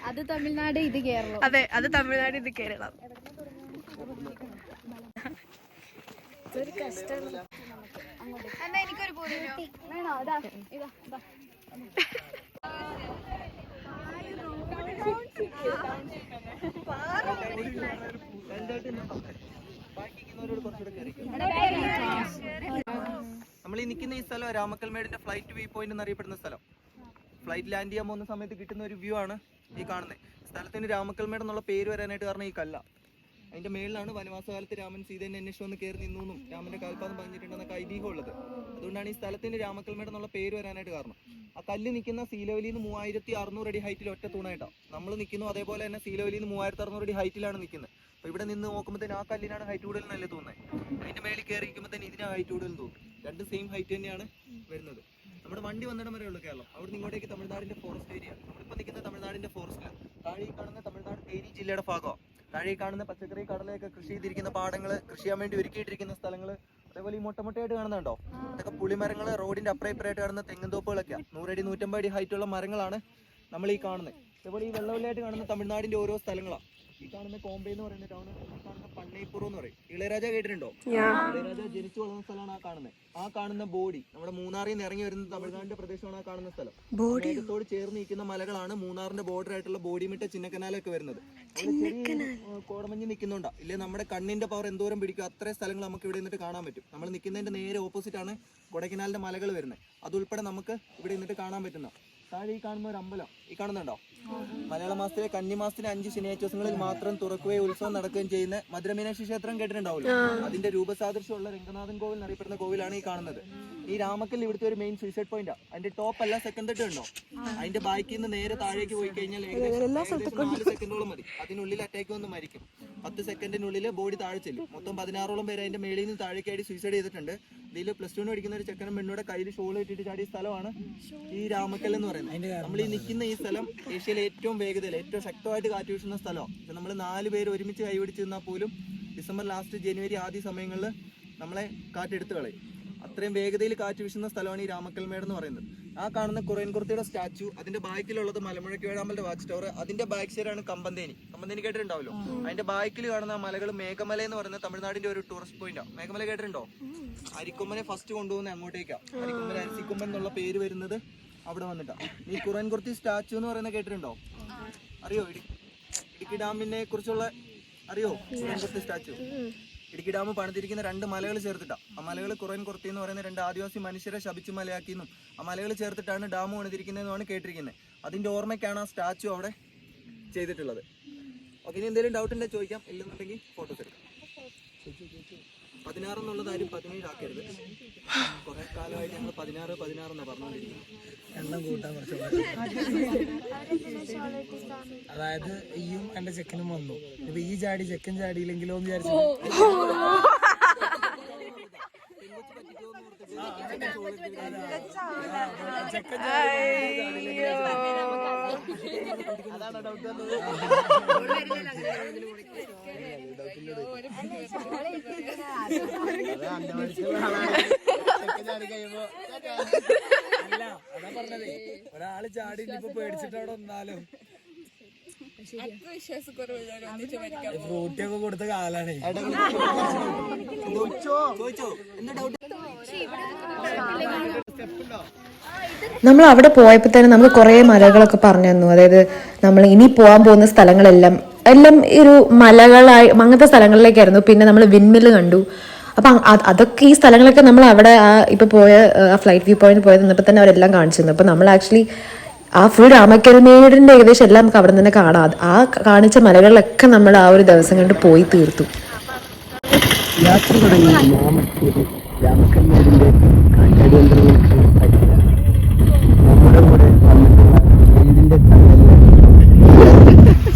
അത് തമിഴ്നാട്, ഇത് കേരളം. അതെ, അത് തമിഴ്നാട്, ഇത് കേരളം. എനിക്കൊരു വേണോ? നമ്മൾ ഈ നിൽക്കുന്ന ഈ സ്ഥലം രാമക്കൽമേടിന്റെ ഫ്ലൈറ്റ് വ്യൂ പോയിന്റ് എന്നറിയപ്പെടുന്ന സ്ഥലം. ഫ്ലൈറ്റ് ലാൻഡ് ചെയ്യാൻ പോകുന്ന സമയത്ത് കിട്ടുന്ന ഒരു വ്യൂ ആണ് ഈ കാണുന്നത്. സ്ഥലത്തിന് രാമക്കൽമേട് എന്നുള്ള പേര് വരാനായിട്ട് കാരണം ഈ കല്ല. അതിന്റെ മേളിലാണ് വനവാസകാലത്ത് രാമൻ സീതേനെ അന്വേഷിച്ച് വന്ന് കയറി നിന്നും രാമന്റെ കാൽപാദം പതിഞ്ഞിട്ടുണ്ടെന്നൊക്കെ ഐതിഹ്യം ഉള്ളത്. അതുകൊണ്ടാണ് ഈ സ്ഥലത്തിന് രാമക്കൽമേട് എന്നുള്ള പേര് വരാനായിട്ട് കാരണം. ആ കല്ല് നിൽക്കുന്ന സീ ലെവലിൽ നിന്ന് 3600 അടി ഹൈറ്റിൽ ഒറ്റ തൂണായിട്ടാണ് നമ്മൾ നിൽക്കുന്നു. അതേപോലെ തന്നെ സീ ലെവലിൽ നിന്ന് 3600 അടി ഹൈറ്റിലാണ് നിൽക്കുന്നത്. അപ്പോൾ ഇവിടെ നിന്ന് നോക്കുമ്പോഴത്തേന് ആ കല്ലിനാണ് ഹൈറ്റ് കൂടുതൽ നല്ലേ തോന്നുന്നത്. അതിന്റെ മേളിൽ കയറി ഇരിക്കുമ്പോഴത്തേന് ഇതിനാണ് ഹൈറ്റ് കൂടുതൽ തോന്നും. രണ്ട് സെയിം ഹൈറ്റ് തന്നെയാണ് വരുന്നത്. നമ്മുടെ വണ്ടി വന്നിടം വരെ ഉള്ളൂ കേരളം. അവിടെ നിന്ന് ഇങ്ങോട്ടേക്ക് തമിഴ്നാടിന്റെ ഫോറസ്റ്റ് ഏരിയ. നമ്മളിപ്പോൾ നിൽക്കുന്ന തമിഴ്നാടിന്റെ ഫോറസ്റ്റിലാണ്. താഴെ ഈ കാണുന്ന തമിഴ്നാട് തേനി ജില്ലയുടെ ഭാഗമാണ്. താഴെ കാണുന്ന പച്ചക്കറി കടലയൊക്കെ കൃഷി ചെയ്തിരിക്കുന്ന പാടങ്ങൾ, കൃഷി ചെയ്യാൻ വേണ്ടി ഒരുക്കിയിട്ടിരിക്കുന്ന സ്ഥലങ്ങൾ, അതേപോലെ ഈ മൊട്ടമൊട്ടയായിട്ട് കാണുന്നുണ്ടോ, അതൊക്കെ പുളിമരങ്ങൾ, റോഡിന്റെ അപ്പുറയിപ്പുറമായിട്ട് കാണുന്ന തെങ്ങുംതോപ്പുകളൊക്കെയാണ്. 100 അടി 150 അടി ഹൈറ്റുള്ള മരങ്ങളാണ് നമ്മൾ ഈ കാണുന്നത്. അതേപോലെ ഈ വെള്ളവെള്ളയായിട്ട് കാണുന്ന തമിഴ്നാടിന്റെ ഓരോ സ്ഥലങ്ങളാണ്. ഈ കാണുന്ന കോമ്പെ എന്ന് പറയുന്ന ടൗൺ, ഈ കാണുന്ന പണ്ണൈപ്പുറം എന്ന് പറയും. ഇളയരാജ കേട്ടിട്ടുണ്ടോ? ഇളയരാജ ജനിച്ചു വളർന്ന സ്ഥലമാണ് ആ കാണുന്നത്. ആ കാണുന്ന ബോഡി നമ്മുടെ മൂന്നാറിൽ നിന്ന് ഇറങ്ങി വരുന്ന തമിഴ്നാടിന്റെ പ്രദേശമാണ് ആ കാണുന്ന സ്ഥലം. മേഘത്തോട് ചേർന്ന് നിൽക്കുന്ന മലകളാണ് മൂന്നാറിന്റെ ബോർഡർ ആയിട്ടുള്ള ബോഡിമിട്ട ചിന്നക്കനാലൊക്കെ വരുന്നത്. കോടമഞ്ഞ് നിൽക്കുന്നുണ്ടോ ഇല്ലേ? നമ്മുടെ കണ്ണിന്റെ പവർ എന്തോരം പിടിക്കും അത്രയും സ്ഥലങ്ങൾ നമുക്ക് ഇവിടെ നിന്നിട്ട് കാണാൻ പറ്റും. നമ്മൾ നിൽക്കുന്നതിന്റെ നേരെ ഓപ്പോസിറ്റ് ആണ് കൊടൈക്കനാലിന്റെ മലകൾ വരുന്നത്. അതുൾപ്പെടെ നമുക്ക് ഇവിടെ നിന്നിട്ട് കാണാൻ പറ്റുന്ന താഴെ ഈ കാണുന്ന ഒരു അമ്പലം ഈ കാണുന്നുണ്ടോ? മലയാള മാസത്തിലെ കന്നിമാസത്തിലെ 5 ശനിയാഴ്ച ദിവസങ്ങളിൽ മാത്രം തുറക്കുകയും ഉത്സവം നടക്കുകയും ചെയ്യുന്ന മധുരമീനാക്ഷി ക്ഷേത്രം കേട്ടിട്ടുണ്ടാവില്ല. അതിന്റെ രൂപസാദൃശ്യമുള്ള രംഗനാഥൻ കോവിൽ എന്നറിയപ്പെടുന്ന കോവിലാണ് ഈ കാണുന്നത്. ഈ രാമക്കൽ ഇവിടുത്തെ ഒരു മെയിൻ സൂയിസൈഡ് പോയിന്റാ. അതിന്റെ ടോപ്പ് അല്ല സെക്കൻഡ് തട്ട് ഉണ്ടോ? അതിന്റെ ബാക്കിൽ നിന്ന് നേരെ താഴേക്ക് പോയി കഴിഞ്ഞാൽ ഏകദേശം 4 സെക്കൻഡോളം മതി. അതിനുള്ളിൽ അറ്റാക്ക് വന്ന് മരിക്കും. 10 സെക്കൻഡിനുള്ളിൽ ബോഡി താഴെ ചെല്ലും. മൊത്തം 16ഓളം പേര് അതിന്റെ മേളിൽ നിന്ന് താഴേക്കായിട്ട് സൂയിസൈഡ് ചെയ്തിട്ടുണ്ട്. ഇതിൽ +2 പഠിക്കുന്ന ഒരു ചെക്കനും പെണ്ണൂടെ കയ്യിൽ ഷോൾ ഇട്ടിട്ട് ചാടിയ സ്ഥലമാണ് ഈ രാമക്കൽ എന്ന് പറയുന്നത്. നമ്മൾ ഈ നിൽക്കുന്ന ഈ സ്ഥലം ഏഷ്യയിലെ ഏറ്റവും വേഗതയിൽ ഏറ്റവും ശക്തമായിട്ട് കാറ്റ് വീശുന്ന സ്ഥലമാണ്. നമ്മൾ 4 പേര് ഒരുമിച്ച് കൈപിടിച്ച് നിന്നാൽ പോലും ഡിസംബർ ലാസ്റ്റ് ജനുവരി ആദ്യ സമയങ്ങളിൽ നമ്മളെ കാറ്റെടുത്ത് കളയും. അത്രയും വേഗതയിൽ കാറ്റ് വീശുന്ന സ്ഥലമാണ് ഈ രാമക്കൽമേട് എന്ന് പറയുന്നത്. ആ കാണുന്ന കുറയൻകുർത്തിയുടെ സ്റ്റാച്ചു, അതിന്റെ ബാക്കിലുള്ളത് മലമുഴക്കി വേഴാമ്പലിന്റെ വാച്ച് ടവർ, അതിന്റെ ബാക്ക് സൈഡാണ് കമ്പന്തേനി. കമ്പന്തേനി കേട്ടിട്ടുണ്ടാവല്ലോ. അതിന്റെ ബാക്കിൽ കാണുന്ന മലകൾ മേഘമല എന്ന് പറയുന്ന തമിഴ്നാടിന്റെ ഒരു ടൂറിസ്റ്റ് പോയിന്റാണ്. മേഘമല കേട്ടിട്ടുണ്ടോ? അരിക്കൊമ്പനെ ഫസ്റ്റ് കൊണ്ടുപോകുന്നത് അങ്ങോട്ടേക്കാണ്. അരിക്കൊമ്പൻ അരിക്കൊമ്പൻ എന്നുള്ള പേര് വരുന്നത് അവിടെ വന്നിട്ടാണ്. ഈ കുറയൻകുർത്തി സ്റ്റാച്ചു എന്ന് പറയുന്നത് കേട്ടിട്ടുണ്ടോ? അറിയോ? ഇടുക്കി ഡാമിനെ കുറിച്ചുള്ള അറിയോ? കുറയൻകുർത്തി സ്റ്റാച്ചു ഇടുക്കി ഡാം പണിതിരിക്കുന്ന 2 മലകൾ ചേർത്തിട്ടാണ്. ആ മലകൾ കുറയൻകുർത്തി എന്ന് പറയുന്ന 2 ആദിവാസി മനുഷ്യരെ ശപിച്ചു മലയാക്കിയെന്നും ആ മലകൾ ചേർത്തിട്ടാണ് ഡാം പണിതിരിക്കുന്നതെന്നാണ് കേട്ടിരിക്കുന്നത്. അതിന്റെ ഓർമ്മയ്ക്കാണ് ആ സ്റ്റാച്ചു അവിടെ ചെയ്തിട്ടുള്ളത്. ഓക്കെ, ഇനി എന്തെങ്കിലും ഡൗട്ട് ഉണ്ടെങ്കിൽ ചോദിക്കാം, ഇല്ലെന്നുണ്ടെങ്കിൽ ഫോട്ടോസ് എടുക്കാം. 16 എന്നുള്ളത് ആരും 17 ആക്കരുത്. കുറെ കാലമായിട്ട് ഞങ്ങൾ 16 എന്നാണ് പറഞ്ഞുകൊണ്ടിരിക്കുന്നത്. എണ്ണം കൂട്ടാൻ കുറച്ച് അതായത് ഈയും എന്റെ ചെക്കനും വന്നു. ഇപ്പൊ ഈ ചാടി ചെക്കൻ ചാടിയില്ലെങ്കിലോ എന്ന് വിചാരിച്ചു. അതാണ് ഡൗട്ട് അല്ല, അതാ പറഞ്ഞതേ, ഒരാള് ചാടി ഇപ്പൊ പേടിച്ചിട്ട് അവിടെ വന്നാലും ഫ്രൂട്ടിയൊക്കെ കൊടുത്ത കാലാണ്. നമ്മൾ അവിടെ പോയപ്പോൾ തന്നെ നമുക്ക് കുറേ മലകളൊക്കെ പറഞ്ഞു തന്നു. അതായത് നമ്മൾ ഇനി പോകാൻ പോകുന്ന സ്ഥലങ്ങളെല്ലാം ഈ ഒരു മലകളായി അങ്ങനത്തെ സ്ഥലങ്ങളിലേക്കായിരുന്നു. പിന്നെ നമ്മൾ വിൻമില്ല് കണ്ടു. അപ്പം അതൊക്കെ ഈ സ്ഥലങ്ങളൊക്കെ നമ്മൾ അവിടെ ഇപ്പോൾ പോയ ഫ്ലൈറ്റ് വ്യൂ പോയിന്റ് പോയത് നിന്നപ്പോൾ തന്നെ അവരെല്ലാം കാണിച്ചു തന്നു. അപ്പം നമ്മൾ ആക്ച്വലി ആ ഫുൾ രാമക്കൽമേടിൻ്റെ ഏകദേശം എല്ലാം നമുക്ക് അവിടെ തന്നെ കാണാം. ആ കാണിച്ച മലകളിലൊക്കെ നമ്മൾ ആ ഒരു ദിവസം കണ്ട് പോയി തീർത്തു. യാത്ര തുടങ്ങി രാമക്കൽമേടിന്റെ അടിയന്തരങ്ങൾക്ക് നമ്മുടെ കൂടെ വന്നിട്ടുള്ള വീടിന്റെ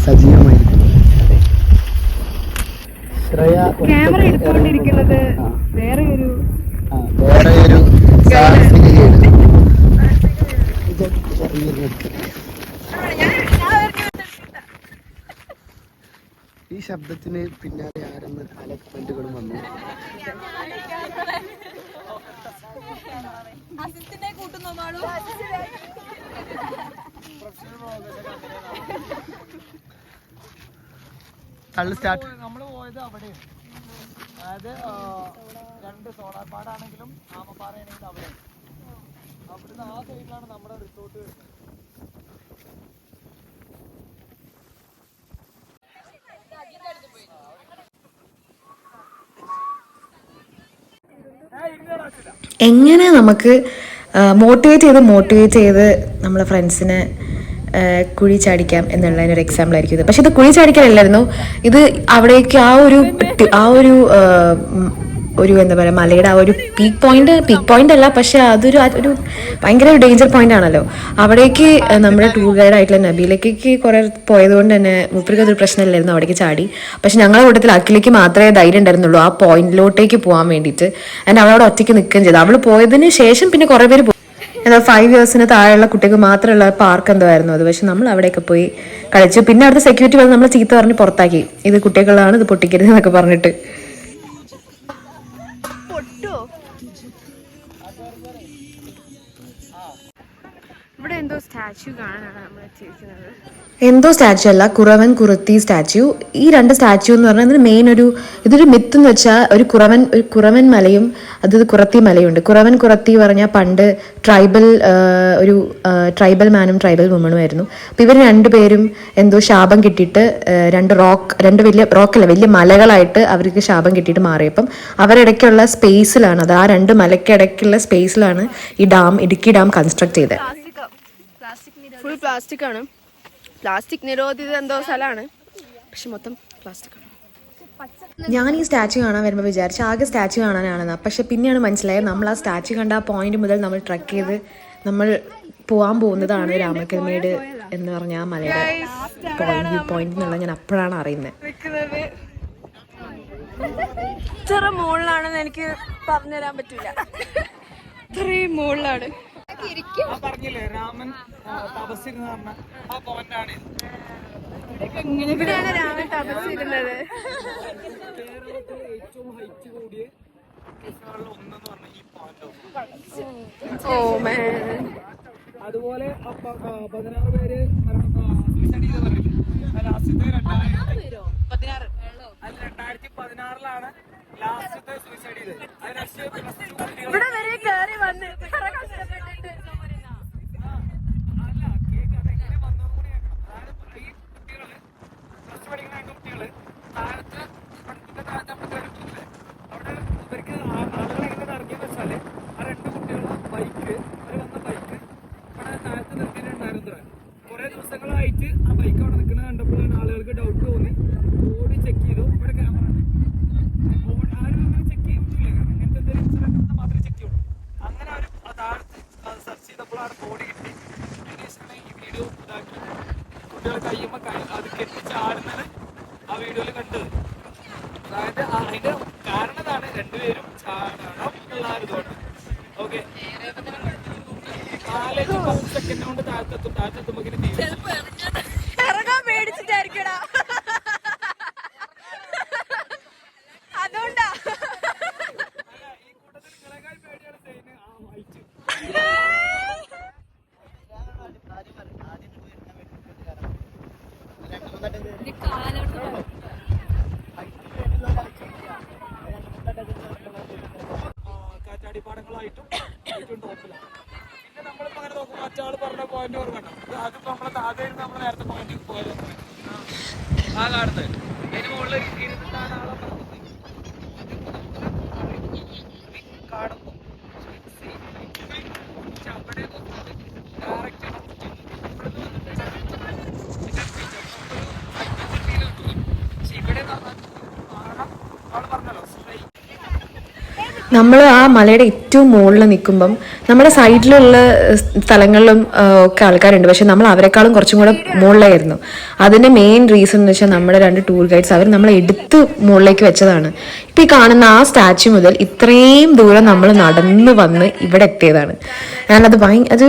സജീവമായിരിക്കും. ക്യാമറ എടുത്തുകൊണ്ടിരിക്കുന്നത് വേറെ ഒരു സാഹസികതയാണ്. ഈ ശബ്ദത്തിന് പിന്നാലെ ആരെന്ന് പല കമന്റുകളും വന്നു. തള്ളു സ്റ്റാർട്ട്. നമ്മള് പോയത് അവിടെ, അതായത് 2 സോളാർപാടാണെങ്കിലും ആമപ്പാറയാണെങ്കിലും അവിടെ. അവിടുന്ന് ആ സൈഡിലാണ് നമ്മുടെ റിസോർട്ട് വരുന്നത്. എങ്ങനെ നമുക്ക് മോട്ടിവേറ്റ് ചെയ്ത് നമ്മളെ ഫ്രണ്ട്സിനെ കുഴി ചാടിക്കാം എന്നുള്ളതിനൊരു എക്സാമ്പിൾ ആയിരിക്കും ഇത്. പക്ഷെ ഇത് കുഴി ചാടിക്കാനല്ലായിരുന്നു, ഇത് അവിടേക്ക് ഒരു എന്താ പറയുക, മലയുടെ ആ ഒരു പീക്ക് പോയിന്റ് അല്ല, പക്ഷെ അതൊരു ഭയങ്കര ഡേഞ്ചർ പോയിന്റ് ആണല്ലോ. അവിടേക്ക് നമ്മുടെ ടൂർ ഗൈഡ് ആയിട്ടുള്ള നബീലേക്ക് കുറെ പോയത് കൊണ്ട് തന്നെ മൂപ്പർക്ക് അതൊരു പ്രശ്നമില്ലായിരുന്നു അവിടേക്ക് ചാടി. പക്ഷെ ഞങ്ങളുടെ കൂട്ടത്തിൽ അഖിലേക്ക് മാത്രമേ ധൈര്യം ഉണ്ടായിരുന്നുള്ളൂ ആ പോയിന്റിലോട്ടേക്ക് പോകാൻ വേണ്ടിയിട്ട്. ആൻഡ് അവളവിടെ ഒറ്റയ്ക്ക് നിൽക്കുകയും ചെയ്തു. അവൾ പോയതിന് ശേഷം പിന്നെ കുറേ പേര് എന്താ 5 yearsന് താഴെയുള്ള കുട്ടികൾക്ക് മാത്രമുള്ള പാർക്ക് എന്തോ ആയിരുന്നു അത്. പക്ഷെ നമ്മൾ അവിടെയൊക്കെ പോയി കളിച്ചു. പിന്നെ അവിടുത്തെ സെക്യൂരിറ്റി വന്ന് നമ്മളെ ചീത്ത പറഞ്ഞ് പുറത്താക്കി, ഇത് കുട്ടികളാണ്, ഇത് പൊട്ടിക്കരുത് എന്നൊക്കെ പറഞ്ഞിട്ട്. ഇവിടെ എന്തോ സ്റ്റാച്യു കാണാനാണ് നമ്മൾ എത്തിയിരിക്കുന്നത്. എന്തോ സ്റ്റാച്യു അല്ല, കുറവൻ കുറുത്തി സ്റ്റാച്യു. ഈ 2 സ്റ്റാച്യു എന്ന് പറഞ്ഞാൽ മെയിൻ ഇതൊരു മിത്ത് എന്ന് വെച്ചാൽ ഒരു കുറവൻ മലയും കുറത്തി മലയുണ്ട്. കുറത്തി പറഞ്ഞാൽ പണ്ട് ഒരു ട്രൈബൽ മാനും ട്രൈബൽ വുമണുമായിരുന്നു. അപ്പോൾ ഇവർ 2 പേരും എന്തോ ശാപം കിട്ടിയിട്ട് 2 വലിയ മലകളായിട്ട് അവർക്ക് ശാപം കിട്ടിയിട്ട് മാറിയപ്പം അവരിടയ്ക്കുള്ള സ്പേസിലാണ്, അത് ആ 2 മലയ്ക്കിടയ്ക്കുള്ള സ്പേസിലാണ് ഈ ഇടുക്കി ഡാം കൺസ്ട്രക്ട് ചെയ്തത്. ഫുൾ പ്ലാസ്റ്റിക് ആണ്. പ്ലാസ്റ്റിക് നിരോധിത എന്തോ സ്ഥലമാണ്, പക്ഷെ മൊത്തം പ്ലാസ്റ്റിക് ആണ്. ഞാൻ ഈ സ്റ്റാച്യു കാണാൻ വരുമ്പോൾ വിചാരിച്ചു ആകെ സ്റ്റാച്യു കാണാനാണെന്ന്. പക്ഷെ പിന്നെയാണ് മനസ്സിലായത് നമ്മൾ ആ സ്റ്റാച്യു കണ്ട ആ പോയിന്റ് മുതൽ നമ്മൾ ട്രക്ക് ചെയ്ത് നമ്മൾ പോകാൻ പോകുന്നതാണ് രാമക്കൽമേട് എന്ന് പറഞ്ഞ ആ മലയുടെ വ്യൂ പോയിന്റ് എന്നുള്ളത് ഞാൻ അപ്പോഴാണ് അറിയുന്നത്. ഇത്ര മുകളിലാണെന്ന് എനിക്ക് പറഞ്ഞുതരാൻ പറ്റില്ല. ഇത്രയും മുകളിലാണ്. പറഞ്ഞില്ലേ രാമൻ തപസ്സിരുന്ന് പറഞ്ഞ ആ പോയിന്റാണ് ഇവിടെയാണ് രാമൻ തപസ്സിരുന്നത്. കേരളത്തിലെ ഏറ്റവും ഹൈറ്റ് കൂടിയ ഒന്നെന്ന് പറഞ്ഞ ഈ പോയിന്റ്. അതുപോലെ 16 പേര് സൂയിസൈഡ് ചെയ്ത് പറഞ്ഞില്ലേ, ലാസ്റ്റത്തെ 2016 ലാസ്റ്റത്തെ സൂയിസൈഡ് ചെയ്തത്. ഇവിടെ വരെ കയറി വന്ന് ഇത്ര കഷ്ടപ്പെട്ടിട്ട് അല്ല കേക്ക് അതെങ്ങനെ വന്നതും കൂടി കേൾക്കണം. അതായത് ഈ കുട്ടികള് പ്ലസ് പഠിക്കുന്ന 2 കുട്ടികള് താഴത്തെ പഠിക്കുന്ന താഴത്തെ പഠിക്കുന്നില്ലേ, അവിടെ ഇവർക്ക് ആളുകൾ എങ്ങനെ ഇറങ്ങിയെന്ന് വെച്ചാല് ആ 2 കുട്ടികളും ബൈക്ക് വന്ന ബൈക്ക് ഇവിടെ താഴത്ത് നിർത്തിയിട്ടുണ്ടായിരുന്നു. കുറെ ദിവസങ്ങളായിട്ട് ആ ബൈക്ക് അവിടെ നിൽക്കുന്നത് കണ്ടപ്പോഴാണ് ആളുകൾക്ക് ഡൗട്ട് തോന്നി. ഓടി ചെക്ക് ചെയ്തു. ഇവിടെ ക്യാമറ ആരും അങ്ങനെ ചെക്ക് ചെയ്യുന്നില്ല, ഇങ്ങനത്തെ എന്തെങ്കിലും ഇൻസിഡന്റ് മാത്രമേ ചെക്ക് ചെയ്യുള്ളൂ. അങ്ങനെ അവർ താഴത്ത് സെർച്ച് ചെയ്തപ്പോഴാണ് ബോഡി കിട്ടി. അതിനുശേഷമാണ് ഈ വീഡിയോ ഇതാക്കി കുട്ടികൾ കഴിയുമ്പോൾ അത് കെട്ടിച്ചാടുന്നത് ആ വീഡിയോയിൽ കണ്ടത്. അതായത് അതിന്റെ കാരണം ഇതാണ്, 2 പേരും ചാടണം എന്നുള്ള ഇതുകൊണ്ട്. ഓക്കെ, 4-10 സെക്കൻഡ് കൊണ്ട് താഴത്തെത്തുമ്പോൾ ഇറങ്ങാൻ പേടിച്ചിട്ടായിരിക്കടാ. അതുകൊണ്ടാ ഈ കൂട്ടത്തിൽ നിങ്ങളെക്കാൾ പേടിയാണ് ചെയ്യുന്നത് ആ വൈറ്റ്. കാറ്റാടിപ്പാടങ്ങളായിട്ടും ഏറ്റവും ടോപ്പിലാണ്. പിന്നെ നമ്മളിപ്പോ അങ്ങനെ നോക്കുമ്പോൾ മറ്റാൾ പറഞ്ഞ പോയിന്റ് ഓർമ്മ അതിപ്പോ നമ്മളെ താഴെ നമ്മൾ നേരത്തെ പോയിന്റ് പോയത് ആ കാണുന്നത്. അതിന് മുകളിൽ ഇരുന്നിട്ടാണ് ആളെ പറഞ്ഞത് കാണുന്നു. പക്ഷെ അവിടെ ഡയറക്റ്റ് ഇവിടെ ആള് പറഞ്ഞല്ലോ നമ്മൾ ആ മലയുടെ ഏറ്റവും മുകളിൽ നിൽക്കുമ്പം നമ്മുടെ സൈഡിലുള്ള സ്ഥലങ്ങളിലും ഒക്കെ ആൾക്കാരുണ്ട്, പക്ഷെ നമ്മൾ അവരെക്കാളും കുറച്ചും കൂടെ മുകളിലായിരുന്നു. അതിൻ്റെ മെയിൻ റീസൺ എന്ന് വെച്ചാൽ നമ്മുടെ 2 ടൂർ ഗൈഡ്സ് അവർ നമ്മളെ എടുത്ത് മുകളിലേക്ക് വെച്ചതാണ്. ഇപ്പം ഈ കാണുന്ന ആ സ്റ്റാച്യു മുതൽ ഇത്രയും ദൂരം നമ്മൾ നടന്ന് വന്ന് ഇവിടെ എത്തിയതാണ്. അത്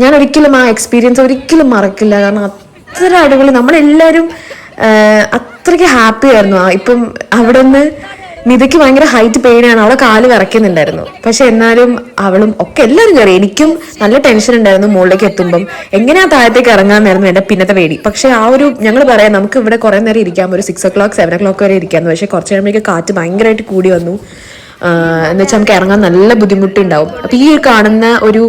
ഞാൻ ഒരിക്കലും ആ എക്സ്പീരിയൻസ് ഒരിക്കലും മറക്കില്ല. കാരണം അത്ര അടിപൊളി, നമ്മളെല്ലാവരും അത്രയ്ക്ക് ഹാപ്പി ആയിരുന്നു. ഇപ്പം അവിടെ നിന്ന് നിതയ്ക്ക് ഭയങ്കര ഹൈറ്റ് പെയിനാണ്, അവളെ കാല് വിറയ്ക്കുന്നുണ്ടായിരുന്നു. പക്ഷെ എന്നാലും അവളും ഒക്കെ എല്ലാവരും കയറി. എനിക്കും നല്ല ടെൻഷൻ ഉണ്ടായിരുന്നു മുകളിലേക്ക് എത്തുമ്പം എങ്ങനെയാ താഴത്തേക്ക് ഇറങ്ങാമെന്നായിരുന്നു എൻ്റെ പിന്നത്തെ പേടി. പക്ഷെ ആ ഒരു ഞങ്ങൾ പറയാം നമുക്ക് ഇവിടെ കുറേ നേരം ഇരിക്കാം, ഒരു 6 o'clock 7 o'clock വരെ ഇരിക്കാമെന്ന്. പക്ഷെ കുറച്ച് കഴിയുമ്പോഴേക്ക് കാറ്റ് ഭയങ്കരമായിട്ട് കൂടി വന്നു. എന്ന് വെച്ചാൽ നമുക്ക് ഇറങ്ങാൻ നല്ല ബുദ്ധിമുട്ടുണ്ടാവും. അപ്പം ഈ കാണുന്ന ഒരു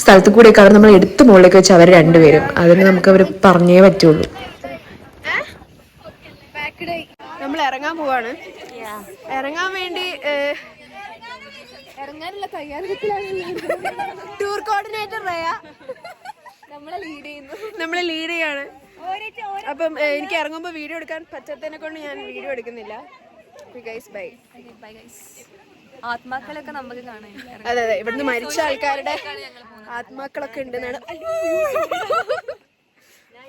സ്ഥലത്ത് കൂടെയൊക്കെ അവർ നമ്മൾ എടുത്ത് മുകളിലേക്ക് വെച്ച് അവർ 2 പേരും, അതിന് നമുക്ക് അവർ പറഞ്ഞേ പറ്റുള്ളൂ. നമ്മൾ ഇറങ്ങാൻ പോവാണ്. ഇറങ്ങാൻ വേണ്ടി ഇറങ്ങാനുള്ള തയ്യാറെടുപ്പിലാണ്. ടൂർ കോർഡിനേറ്റർ റയ നമ്മളെ ലീഡ് ചെയ്യാണ്. അപ്പം എനിക്ക് ഇറങ്ങുമ്പോൾ വീഡിയോ എടുക്കാൻ പറ്റാത്തതിനെ കൊണ്ട് ഞാൻ വീഡിയോ എടുക്കുന്നില്ല. ബൈ. ആത്മാക്കളൊക്കെ നമുക്ക് കാണാം. അതെ അതെ, ഇവിടുന്ന് മരിച്ച ആൾക്കാരുടെ ആത്മാക്കളൊക്കെ ഉണ്ടെന്നാണ്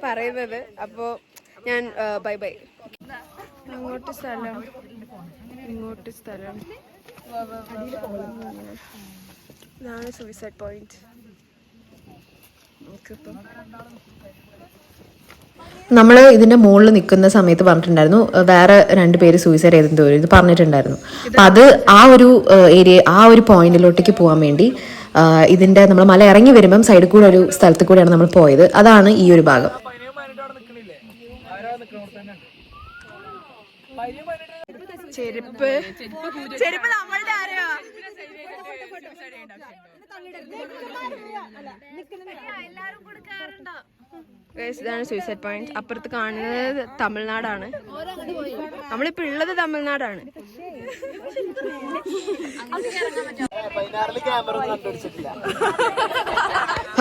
പറയുന്നത്. അപ്പോ ഞാൻ ബൈ. ഇങ്ങോട്ട് സ്ഥലം ഇതാണ് സൂയിസൈഡ് പോയിന്റ്. നമ്മൾ ഇതിന്റെ മുകളിൽ നിൽക്കുന്ന സമയത്ത് പറഞ്ഞിട്ടുണ്ടായിരുന്നു വേറെ 2 പേര് സൂയിസൈഡ് ചെയ്തെന്തോ ഇത് പറഞ്ഞിട്ടുണ്ടായിരുന്നു. അപ്പം അത് ആ ഒരു ഏരിയ ആ ഒരു പോയിന്റിലോട്ടേക്ക് പോകാൻ വേണ്ടി ഇതിന്റെ നമ്മൾ മല ഇറങ്ങി വരുമ്പം സൈഡിൽ കൂടെ ഒരു സ്ഥലത്ത് കൂടെയാണ് നമ്മൾ പോയത്. അതാണ് ഈ ഒരു ഭാഗം. ചെരുപ്പ് നമ്മളുടെ ആരെയാ? ഇതാണ് സൂയിസൈഡ് പോയിന്റ്. അപ്പുറത്ത് കാണുന്നത് തമിഴ്നാടാണ്. നമ്മളിപ്പോ ഉള്ളത് തമിഴ്നാടാണ്.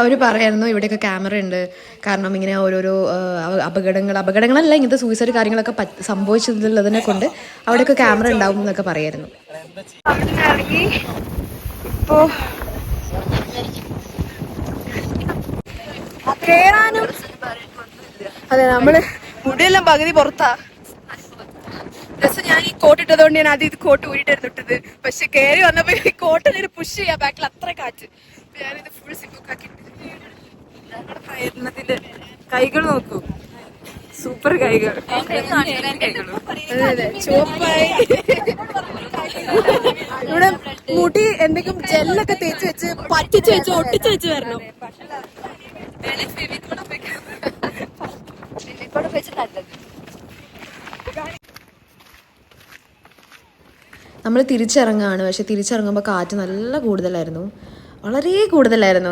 അവർ പറയായിരുന്നു ഇവിടെയൊക്കെ ക്യാമറ ഉണ്ട്, കാരണം ഇങ്ങനെ ഓരോരോ അപകടങ്ങളല്ല ഇങ്ങനത്തെ സൂയിസൈഡ് കാര്യങ്ങളൊക്കെ സംഭവിച്ചിട്ടുള്ളതിനെ കൊണ്ട് അവിടെയൊക്കെ ക്യാമറ ഉണ്ടാവും എന്നൊക്കെ പറയായിരുന്നു. ഇപ്പോ കേറാനും അതെ, നമ്മള് മുടിയെല്ലാം പകുതി പുറത്താ. ഡ്രസ്സ് ഞാൻ ഈ കോട്ട് ഇട്ടതുകൊണ്ട് ഞാൻ ആദ്യം ഇത് കോട്ട് ഊരിട്ടായിരുന്നു ഇട്ടത്. പക്ഷെ കയറി വന്നപ്പോ ഈ കോട്ടിനൊരു പുഷ് ചെയ്യാൻ ബാക്കിൽ അത്ര കാറ്റ്. ഞാനിത് ഫുൾ സിബുക്കാക്കി. നമ്മുടെ പ്രയത്നത്തിന്റെ കൈകൾ നോക്കൂ, സൂപ്പർ കൈകൾ. അതെ ചുവപ്പായി. ഇവിടെ മുടി എന്തെങ്കിലും ജെല്ലൊക്കെ തേച്ച് വെച്ച് പറ്റിച്ച് വെച്ച് ഒട്ടിച്ച് വെച്ച് വരണം. നമ്മൾ തിരിച്ചിറങ്ങുകയാണ്. പക്ഷെ തിരിച്ചിറങ്ങുമ്പോൾ കാറ്റ് നല്ല കൂടുതലായിരുന്നു, വളരെ കൂടുതലായിരുന്നു.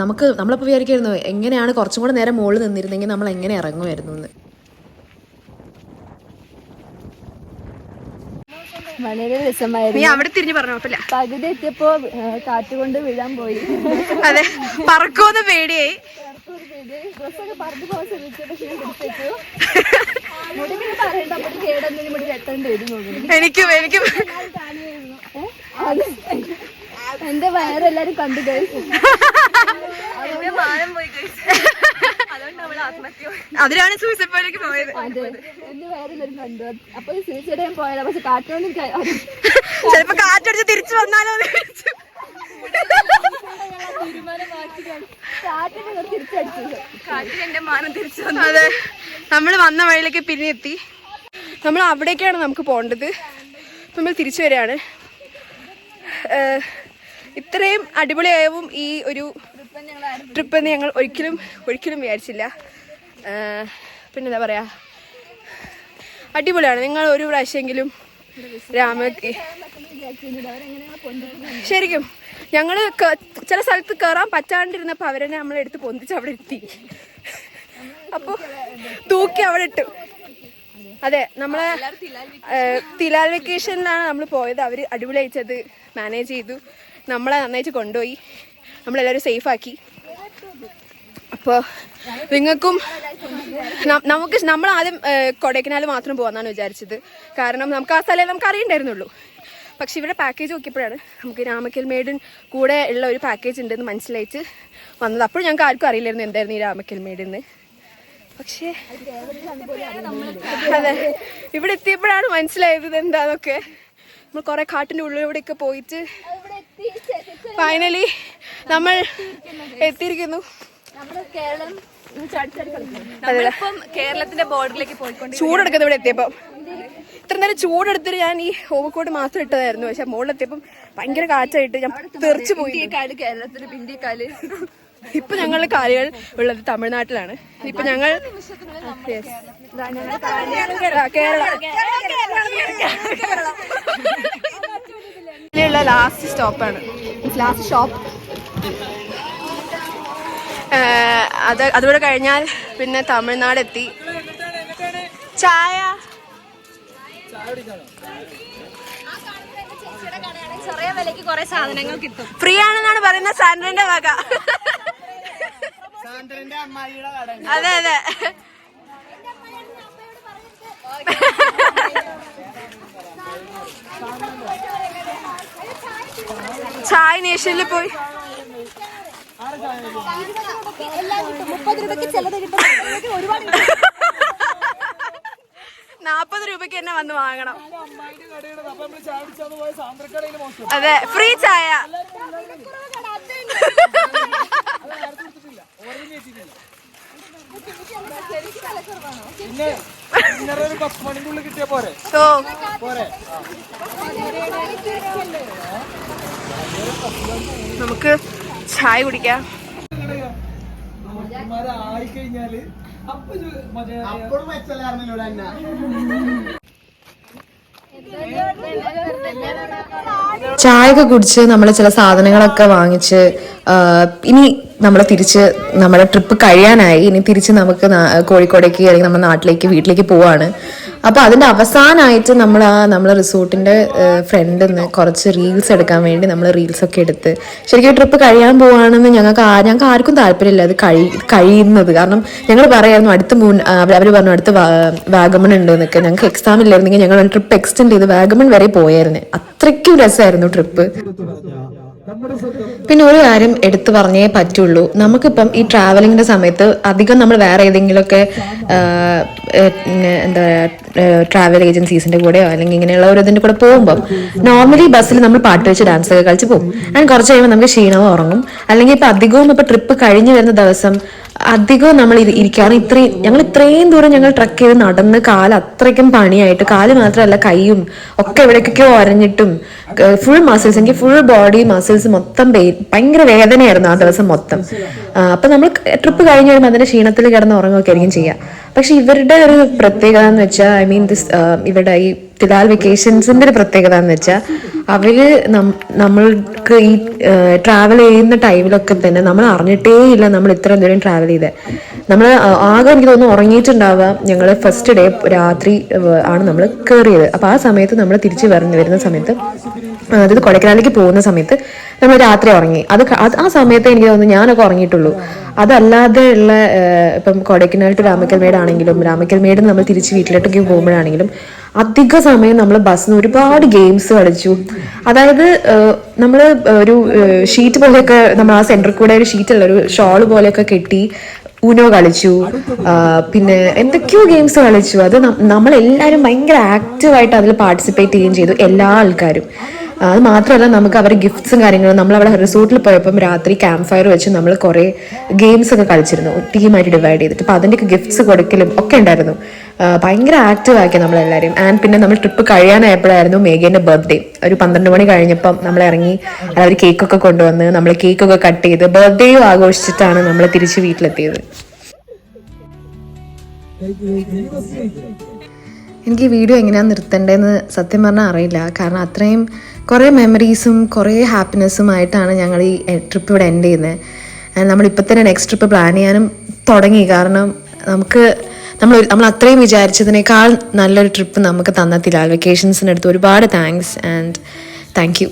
നമ്മളിപ്പോൾ വിചാരിക്കുമായിരുന്നു എങ്ങനെയാണ് കുറച്ചും കൂടെ നേരം മുകളിൽ നിന്നിരുന്നെങ്കിൽ നമ്മൾ എങ്ങനെ ഇറങ്ങുമായിരുന്നു എന്ന്. വളരെ രസമായിരുന്നു. നീ അവിടെ തിരിഞ്ഞു പറഞ്ഞു കുഴപ്പമില്ല. പകുതി എത്തിയപ്പോ കാറ്റുകൊണ്ട് വീഴാൻ പോയി. അതെ, പറക്കുമെന്ന് പേടിയായി. ഡ്രസ്സൊക്കെ പറന്നു പോകാൻ ശ്രമിച്ചു. പക്ഷെ പിടിച്ചു മുടി പറയണ്ട, മുടി കേടൊന്നും മുടി വെട്ടേണ്ടി വരും. എനിക്കും എന്റെ വയറെല്ലാരും കണ്ടു. അതിലാണ് സൂയിസൈഡ് പോയിലേക്ക് പോയത്. അതെ, എന്റെ വയറെല്ലാരും കണ്ടു. അപ്പൊ സൂയിസൈഡ് ചെയ്യാൻ പോയതാ. പക്ഷെ കാറ്റോണ്ട് ചിലപ്പോ കാറ്റടിച്ച് തിരിച്ചു വന്നാലോ. അതെ, നമ്മള് വന്ന വഴിയിലേക്ക് പിന്നെ എത്തി. നമ്മൾ അവിടേക്കാണ് നമുക്ക് പോകേണ്ടത്. നമ്മൾ തിരിച്ചു വരികയാണ്. ഇത്രയും അടിപൊളിയായവും ഈ ഒരു ട്രിപ്പെന്ന് ഞങ്ങൾ ഒരിക്കലും വിചാരിച്ചില്ല. പിന്നെന്താ പറയാ, അടിപൊളിയാണ്. നിങ്ങൾ ഒരു പ്രാവശ്യമെങ്കിലും ശരിക്കും ഞങ്ങള് ചില സ്ഥലത്ത് കയറാൻ പറ്റാണ്ടിരുന്നപ്പോ അവരെന്നെ നമ്മളെടുത്ത് പൊന്തിച്ച് അവിടെ എത്തി. അപ്പൊ തൂക്കി അവിടെ ഇട്ടു. അതെ, നമ്മളെ തിലാൽ വെക്കേഷനിലാണ് നമ്മൾ പോയത്. അവര് അടിപൊളിയായിട്ടത് മാനേജ് ചെയ്തു, നമ്മളെ നന്നായിട്ട് കൊണ്ടുപോയി, നമ്മളെല്ലാവരും സേഫാക്കി. അപ്പോൾ നിങ്ങൾക്കും നമ്മൾ ആദ്യം കൊടൈക്കനാൽ മാത്രം പോകാമെന്നാണ് വിചാരിച്ചത്. കാരണം നമുക്ക് ആ സ്ഥലം നമുക്ക് അറിയണ്ടായിരുന്നുള്ളൂ. പക്ഷെ ഇവിടെ പാക്കേജ് നോക്കിയപ്പോഴാണ് നമുക്ക് രാമക്കൽമേടിൻ കൂടെ ഉള്ള ഒരു പാക്കേജ് ഉണ്ടെന്ന് മനസ്സിലായിട്ട് വന്നത്. അപ്പോൾ ഞങ്ങൾക്ക് ആർക്കും അറിയില്ലായിരുന്നു എന്തായിരുന്നു ഈ രാമക്കൽമേടെന്ന്. പക്ഷേ അതെ, ഇവിടെ എത്തിയപ്പോഴാണ് മനസ്സിലായത് എന്താന്നൊക്കെ. നമ്മൾ കുറെ കാട്ടിന്റെ ഉള്ളിലൂടെയൊക്കെ പോയിട്ട് ഫൈനലി നമ്മൾ എത്തിയിരിക്കുന്നു. കേരളത്തിന്റെ ബോർഡറിലേക്ക് പോയിക്കൊണ്ട് ചൂടെടുക്കുന്നത് ഇവിടെ എത്തിയപ്പോ. ഇത്ര നേരം ചൂടെടുത്തിട്ട് ഞാൻ ഈ ഓവർകോട്ട് മാത്രം ഇട്ടതായിരുന്നു. പക്ഷെ മുകളിലെത്തിയപ്പം ഭയങ്കര കാറ്റായിട്ട് ഞാൻ തെറിച്ചു പോയി. കേരളത്തിന് പിന്തിക്കാല്. ഇപ്പൊ ഞങ്ങളുടെ കാലുകൾ ഉള്ളത് തമിഴ്നാട്ടിലാണ്. ഇപ്പൊ ഞങ്ങൾ കേരള ലാസ്റ്റ് സ്റ്റോപ്പാണ്, ലാസ്റ്റ് ഷോപ്പ്. അതുകൂടെ കഴിഞ്ഞാൽ പിന്നെ തമിഴ്നാട് എത്തി. ചായ ചെറിയ വിലക്ക് കുറെ സാധനങ്ങൾ കിട്ടും. ഫ്രീ ആണെന്നാണ് പറയുന്നത് സാൻഡ്രന്റെ വക. അതെ അതെ, ചായ നേഷനിൽ പോയി 30 രൂപയ്ക്ക് ചിലത് കിട്ടും, ഒരുപാട് 40 രൂപയ്ക്ക് തന്നെ വന്ന് വാങ്ങണം. അതെ, ഫ്രീ ചായ. നമുക്ക് ചായ കുടിക്കാം. ചായയൊക്കെ കുടിച്ച് നമ്മൾ ചില സാധനങ്ങളൊക്കെ വാങ്ങിച്ച് ഇനി നമ്മൾ തിരിച്ച് നമ്മുടെ ട്രിപ്പ് കഴിയാനായി. ഇനി തിരിച്ച് നമുക്ക് കോഴിക്കോടേക്ക് അല്ലെങ്കിൽ നമ്മുടെ നാട്ടിലേക്ക് വീട്ടിലേക്ക് പോവാണ്. അപ്പോൾ അതിൻ്റെ അവസാനമായിട്ട് നമ്മൾ റിസോർട്ടിൻ്റെ ഫ്രണ്ടിൽ നിന്ന് കുറച്ച് റീൽസ് എടുക്കാൻ വേണ്ടി നമ്മൾ റീൽസൊക്കെ എടുത്ത് ശരിക്കും ട്രിപ്പ് കഴിയാൻ പോവാണെന്ന് ഞങ്ങൾക്ക് ആർക്കും താല്പര്യമില്ല അത് കഴിയുന്നത്. കാരണം ഞങ്ങൾ പറയായിരുന്നു അവർ പറഞ്ഞു അടുത്ത് വാഗമൺ ഉണ്ട് എന്നൊക്കെ. ഞങ്ങൾക്ക് എക്സാം ഇല്ലായിരുന്നെങ്കിൽ ഞങ്ങൾ ട്രിപ്പ് എക്സ്റ്റെൻഡ് ചെയ്ത് വാഗമൺ വരെ പോയായിരുന്നു. അത്രയ്ക്കും രസമായിരുന്നു ട്രിപ്പ്. പിന്നെ ഒരു കാര്യം എടുത്തു പറഞ്ഞേ പറ്റുള്ളൂ, നമുക്കിപ്പം ഈ ട്രാവലിങ്ങിന്റെ സമയത്ത് അധികം നമ്മൾ വേറെ ഏതെങ്കിലുമൊക്കെ എന്താ ട്രാവൽ ഏജൻസീസിന്റെ കൂടെയോ അല്ലെങ്കിൽ ഇങ്ങനെയുള്ള ഒരു ഇതിന്റെ കൂടെ പോകുമ്പോൾ നോർമലി ബസ്സിൽ നമ്മൾ പാട്ട് വെച്ച് ഡാൻസ് ഒക്കെ കളിച്ച് പോകും. ആൻഡ് കുറച്ച് കഴിയുമ്പോൾ നമുക്ക് ക്ഷീണവും ഉറങ്ങും. അല്ലെങ്കിൽ ഇപ്പൊ അധികവും ഇപ്പൊ ട്രിപ്പ് കഴിഞ്ഞ് വരുന്ന ദിവസം അധികവും നമ്മൾ ഇരിക്കാറ് ഞങ്ങൾ ഇത്രയും ദൂരം ഞങ്ങൾ ട്രക്ക് ചെയ്ത് നടന്ന് കാല് അത്രയ്ക്കും പണിയായിട്ട്, കാല് മാത്രമല്ല കൈയും ഒക്കെ എവിടേക്കൊക്കെയോ ഒരഞ്ഞിട്ടും ഫുൾ മസിൽസ്, എനിക്ക് ഫുൾ ബോഡി മസിൽസ് മൊത്തം ഭയങ്കര വേദനയായിരുന്നു ആ ദിവസം മൊത്തം. അപ്പൊ നമ്മൾ ട്രിപ്പ് കഴിഞ്ഞ് വരുമ്പോൾ അതിന്റെ ക്ഷീണത്തിൽ കിടന്ന് ഉറങ്ങുകയൊക്കെ ആയിരിക്കും ചെയ്യുക. പക്ഷെ ഇവരുടെ ഒരു പ്രത്യേകത എന്ന് വെച്ചാൽ ഇവിടെ ഈ തിലാൽ വെക്കേഷൻസിന്റെ ഒരു പ്രത്യേകത എന്ന് വെച്ചാൽ അവര് നമ്മൾക്ക് ഈ ട്രാവൽ ചെയ്യുന്ന ടൈമിലൊക്കെ തന്നെ നമ്മൾ അറിഞ്ഞിട്ടേ ഇല്ല നമ്മൾ ഇത്ര ദൂരം ട്രാവൽ ചെയ്തത്. നമ്മൾ ആകെ എനിക്ക് തോന്നുന്നു ഉറങ്ങിയിട്ടുണ്ടാവുക ഞങ്ങൾ ഫസ്റ്റ് ഡേ രാത്രി ആണ് നമ്മൾ കയറിയത്. അപ്പൊ ആ സമയത്ത് നമ്മൾ തിരിച്ച് വരുന്ന സമയത്ത്, അതായത് കൊടൈക്കനാലിലേക്ക് പോകുന്ന സമയത്ത് നമ്മൾ രാത്രി ഉറങ്ങി. ആ സമയത്ത് എനിക്ക് തോന്നുന്നു ഞാനൊക്കെ ഉറങ്ങിയിട്ടുള്ളൂ. അതല്ലാതെ ഉള്ള ഇപ്പം കൊടൈക്കനാൽ ടു രാമക്കൽമേട് ആണെങ്കിലും രാമക്കൽമേട് നമ്മൾ തിരിച്ച് വീട്ടിലോട്ടൊക്കെ പോകുമ്പോഴാണെങ്കിലും അധിക സമയം നമ്മൾ ബസ്സിന് ഒരുപാട് ഗെയിംസ് കളിച്ചു. അതായത് നമ്മൾ ഒരു ഷീറ്റ് പോലെയൊക്കെ നമ്മൾ ആ സെന്ററിൽ കൂടെ ഒരു ഷീറ്റുള്ള ഒരു ഷോള് പോലെയൊക്കെ കെട്ടി ഊനോ കളിച്ചു, പിന്നെ എന്തൊക്കെയോ ഗെയിംസ് കളിച്ചു. അത് നമ്മളെല്ലാവരും ഭയങ്കര ആക്റ്റീവായിട്ട് അതിൽ പാർട്ടിസിപ്പേറ്റ് ചെയ്യുകയും ചെയ്തു, എല്ലാ ആൾക്കാരും. അത് മാത്രമല്ല നമുക്ക് അവരുടെ ഗിഫ്റ്റ്സും കാര്യങ്ങളും, നമ്മളവിടെ റിസോർട്ടിൽ പോയപ്പം രാത്രി ക്യാമ്പ് ഫയർ വെച്ച് നമ്മൾ കുറേ ഗെയിംസ് ഒക്കെ കളിച്ചിരുന്നു ടീമായിട്ട് ഡിവൈഡ് ചെയ്തിട്ട്. അപ്പോൾ അതിൻ്റെയൊക്കെ ഗിഫ്റ്റ്സ് കൊടുക്കലും ഒക്കെ ഉണ്ടായിരുന്നു. ഭയങ്കര ആക്റ്റീവ് ആക്കി നമ്മളെല്ലാവരും. ആൻഡ് പിന്നെ നമ്മൾ ട്രിപ്പ് കഴിയാനായപ്പോഴായിരുന്നു മേഘേൻ്റെ ബർത്ത്ഡേ. ഒരു 12 മണി കഴിഞ്ഞപ്പം നമ്മൾ ഇറങ്ങി, അവർ കേക്കൊക്കെ കൊണ്ടുവന്ന് നമ്മൾ കേക്കൊക്കെ കട്ട് ചെയ്ത് ബർത്ത്ഡേയും ആഘോഷിച്ചിട്ടാണ് നമ്മൾ തിരിച്ച് വീട്ടിലെത്തിയത്. എനിക്ക് ഈ വീഡിയോ എങ്ങനെയാണ് നിർത്തേണ്ടതെന്ന് സത്യം പറഞ്ഞാൽ അറിയില്ല. കാരണം അത്രയും കുറേ മെമ്മറീസും കുറേ ഹാപ്പിനെസ്സും ആയിട്ടാണ് ഞങ്ങൾ ഈ ട്രിപ്പ് ഇവിടെ എൻഡ് ചെയ്യുന്നത്. നമ്മളിപ്പോൾ തന്നെ നെക്സ്റ്റ് ട്രിപ്പ് പ്ലാൻ ചെയ്യാനും തുടങ്ങി. കാരണം നമ്മൾ അത്രയും വിചാരിച്ചതിനേക്കാൾ നല്ലൊരു ട്രിപ്പ് നമുക്ക് തന്ന തിലാൽ വെക്കേഷൻസിനടുത്ത് ഒരുപാട് താങ്ക്സ് ആൻഡ് താങ്ക് യു.